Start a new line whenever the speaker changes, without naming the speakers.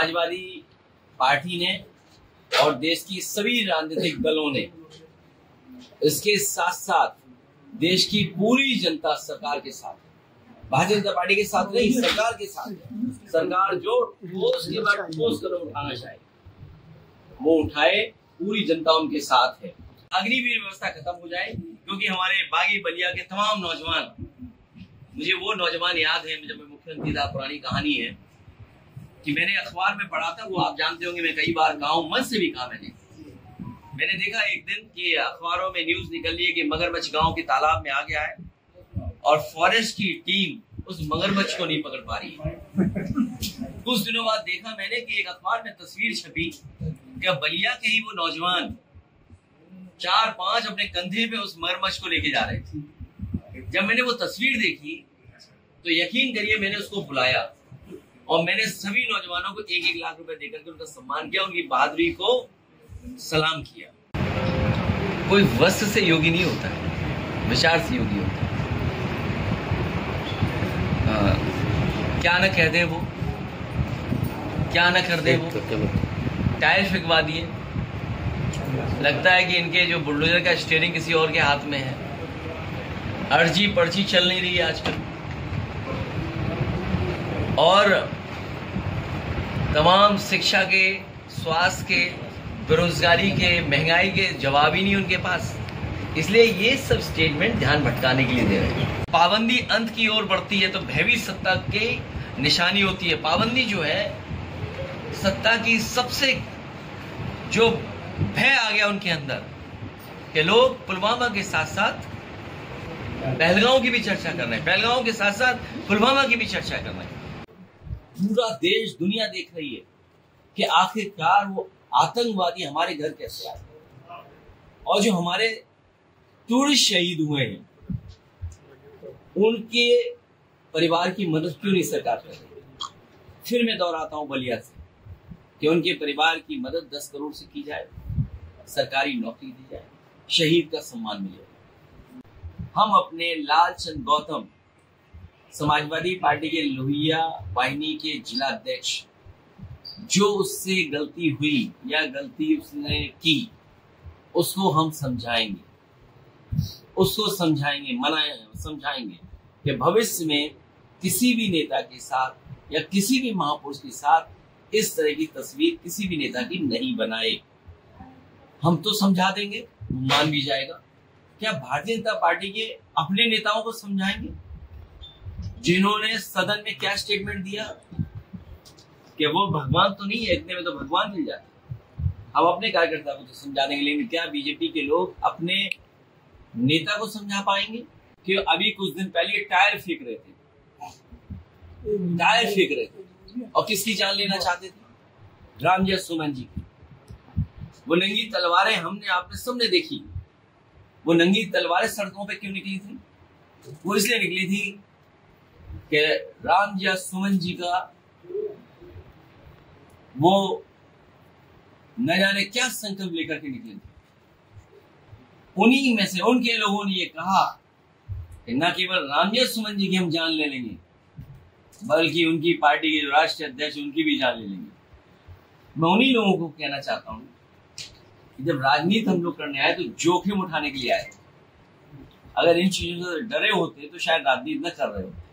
Samajwadi party ने और देश की सभी राजनीतिक दलों ने, इसके साथ साथ देश की पूरी जनता सरकार के साथ, भारतीय जनता पार्टी के साथ नहीं, सरकार के साथ है। सरकार जो ठोस के बाद ठोस कदम उठाना चाहे वो उठाए, पूरी जनता उनके साथ है। अग्निवीर व्यवस्था खत्म हो जाए, क्योंकि हमारे बागी बलिया के तमाम नौजवान, मुझे वो नौजवान याद है जब मैं मुख्यमंत्री था, पुरानी कहानी है कि मैंने अखबार में पढ़ा था, वो आप जानते होंगे, मैं कई बार गाँव मन से भी कहा मैंने देखा एक दिन कि अखबारों में न्यूज निकल रही है कि मगरमच्छ गांव के तालाब में आ गया है और फॉरेस्ट की टीम उस मगरमच्छ को नहीं पकड़ पा रही है। कुछ दिनों बाद देखा मैंने कि एक अखबार में तस्वीर छपी कि बलिया के ही वो नौजवान 4-5 अपने कंधे पे उस मगरमच्छ को लेके जा रहे थे। जब मैंने वो तस्वीर देखी तो यकीन करिए मैंने उसको बुलाया और मैंने सभी नौजवानों को 1-1 लाख रुपए देकर के उनका सम्मान किया, उनकी बहादुरी को सलाम किया। कोई वस्त्र से योगी नहीं होता है, विचार से योगी होता है। क्या न कह दे वो, क्या न कर दे वो, टायर फेंकवा दिए। लगता है कि इनके जो बुलडोजर का स्टीयरिंग किसी और के हाथ में है। अर्जी पर्ची चल नहीं रही है आजकल, और तमाम शिक्षा के, स्वास्थ्य के, बेरोजगारी के, महंगाई के जवाब ही नहीं उनके पास। इसलिए ये सब स्टेटमेंट ध्यान भटकाने के लिए दे रहे हैं। पाबंदी अंत की ओर बढ़ती है तो भयभीत सत्ता की निशानी होती है। पाबंदी जो है सत्ता की सबसे जो भय आ गया उनके अंदर कि लोग पुलवामा के साथ साथ पहलगांव की भी चर्चा कर रहे हैं, पहलगांव के साथ साथ पुलवामा की भी चर्चा कर रहे हैं। पूरा देश, दुनिया देख रही है कि आखिरकार वो आतंकवादी हमारे घर कैसे आए, और जो हमारे टूरिस्ट शहीद हुए हैं उनके परिवार की मदद क्यों नहीं सरकार कर रही। फिर मैं दोहराता हूं बलिया से कि उनके परिवार की मदद 10 करोड़ से की जाए, सरकारी नौकरी दी जाए, शहीद का सम्मान मिले। हम अपने लालचंद गौतम, समाजवादी पार्टी के लोहिया वाहिनी के जिला अध्यक्ष, जो उससे गलती हुई या गलती उसने की उसको हम समझाएंगे, उसको समझाएंगे, समझाएंगे कि भविष्य में किसी भी नेता के साथ या किसी भी महापुरुष के साथ इस तरह की तस्वीर किसी भी नेता की नहीं बनाए। हम तो समझा देंगे, मान भी जाएगा। क्या भारतीय जनता पार्टी के अपने नेताओं को समझाएंगे जिन्होंने सदन में क्या स्टेटमेंट दिया कि वो भगवान तो नहीं है, इतने में तो भगवान मिल जाता। हम अपने कार्यकर्ता को तो समझाने के लिए, क्या बीजेपी के लोग अपने नेता को समझा पाएंगे कि अभी कुछ दिन पहले टायर फेंक रहे थे, और किसकी जान लेना चाहते थे? रामजय सुमन जी की। वो नंगी तलवारें हमने, आपने सबने देखी। वो नंगी तलवारें सड़कों पे क्यों निकली थी? वो इसलिए निकली थी कि रामजय सुमन जी का वो न जाने क्या संकल्प लेकर के निकले थे। उन्हीं में से उनके लोगों ने ये कहा कि न केवल रामजय सुमन जी की हम जान ले लेंगे, बल्कि उनकी पार्टी के राष्ट्रीय अध्यक्ष, उनकी भी जान ले लेंगे। मैं उन्हीं लोगों को कहना चाहता हूं कि जब राजनीति हम लोग करने आए तो जोखिम उठाने के लिए आए। अगर इन चीजों से डरे होते तो शायद राजनीति न कर रहे होते।